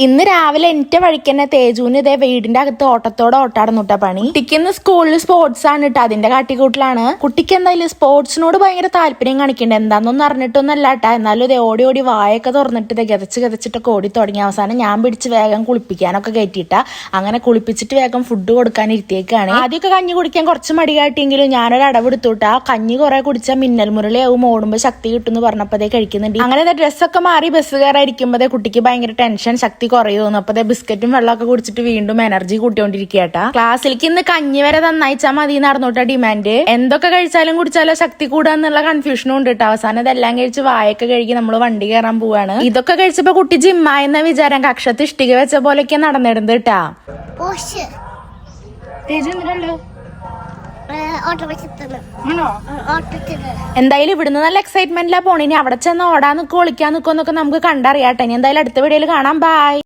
ഇന്ന് രാവിലെ എന്റെ വഴിക്കന്നെ തേജുവിന് ഇതേ വീടിന്റെ അകത്ത് ഓട്ടത്തോടെ ഓട്ടാടുന്നുട്ട പണി. കുട്ടിക്ക് സ്കൂളിൽ സ്പോർട്സ് ആണ് ഇട്ട് അതിന്റെ കാട്ടിക്കൂട്ടിലാണ്. കുട്ടിക്ക് എന്തായാലും സ്പോർട്സിനോട് ഭയങ്കര താല്പര്യം കാണിക്കണ്ടേ, എന്താണെന്നൊന്നും അറിഞ്ഞിട്ടൊന്നല്ല കേട്ടാ. എന്നാലും ഇതേ ഓടി ഓടി വായൊക്കെ തുറന്നിട്ട് ഇതേ ഗതച്ചിട്ടൊക്കെ ഓടി തുടങ്ങി. അവസാനം ഞാൻ പിടിച്ച് വേഗം കുളിപ്പിക്കാനൊക്കെ കയറ്റിയിട്ടാ. അങ്ങനെ കുളിപ്പിച്ചിട്ട് വേഗം ഫുഡ് കൊടുക്കാൻ ഇരുത്തിയേക്കാണ്. ആദ്യമൊക്കെ കഞ്ഞി കുടിക്കാൻ കുറച്ച് മടി കാട്ടിയെങ്കിലും ഞാനൊരു അടവെടുത്തുട്ടാ. കഞ്ഞി കുറെ കുടിച്ചാൽ മിന്നൽ മുരളിയാവും, ഓടുമ്പോ ശക്തി കിട്ടുമെന്ന് പറഞ്ഞപ്പോ അതേ കഴിക്കുന്നുണ്ട്. അങ്ങനെ ഡ്രസ്സൊക്കെ മാറി ബസ് കയറായിരിക്കുമ്പോ കുട്ടിക്ക് ഭയങ്കര ടെൻഷൻ, ശക്തി കുറയുന്നു. അപ്പൊ ബിസ്ക്കറ്റും വെള്ളമൊക്കെ കുടിച്ചിട്ട് വീണ്ടും എനർജി കൂട്ടിക്കൊണ്ടിരിക്കട്ടാ. ക്ലാസ്സിലേക്ക് ഇന്ന് കഞ്ഞി വരെ തന്നയച്ചാൽ മതി നടന്നോട്ടാ ഡിമാൻഡ്. എന്തൊക്കെ കഴിച്ചാലും കുടിച്ചാലോ ശക്തി കൂടാന്നുള്ള കൺഫ്യൂഷനും ഉണ്ട് കേട്ടോ. അവസാനം ഇതെല്ലാം കഴിച്ച് വായൊക്കെ കഴുകി നമ്മള് വണ്ടി കയറാൻ പോവാണ്. ഇതൊക്കെ കഴിച്ചപ്പോ കുട്ടി ജിമ്മായെന്ന വിചാരം, കക്ഷത്ത് ഇഷ്ടിക വെച്ച പോലെയൊക്കെ നടന്നിടുന്നത് കേട്ടാ. എന്തായാലും ഇവിടുന്ന് നല്ല എക്സൈറ്റ്മെന്റിലാ പോണേ. ഇനി അവിടെ ചെന്ന് ഓടാൻ നിൽക്കോ ഒളിക്കാൻ നിൽക്കോ എന്നൊക്കെ നമുക്ക് കണ്ടറിയാട്ടെ. ഇനി എന്തായാലും അടുത്ത വീഡിയോയിൽ കാണാം. ബൈ.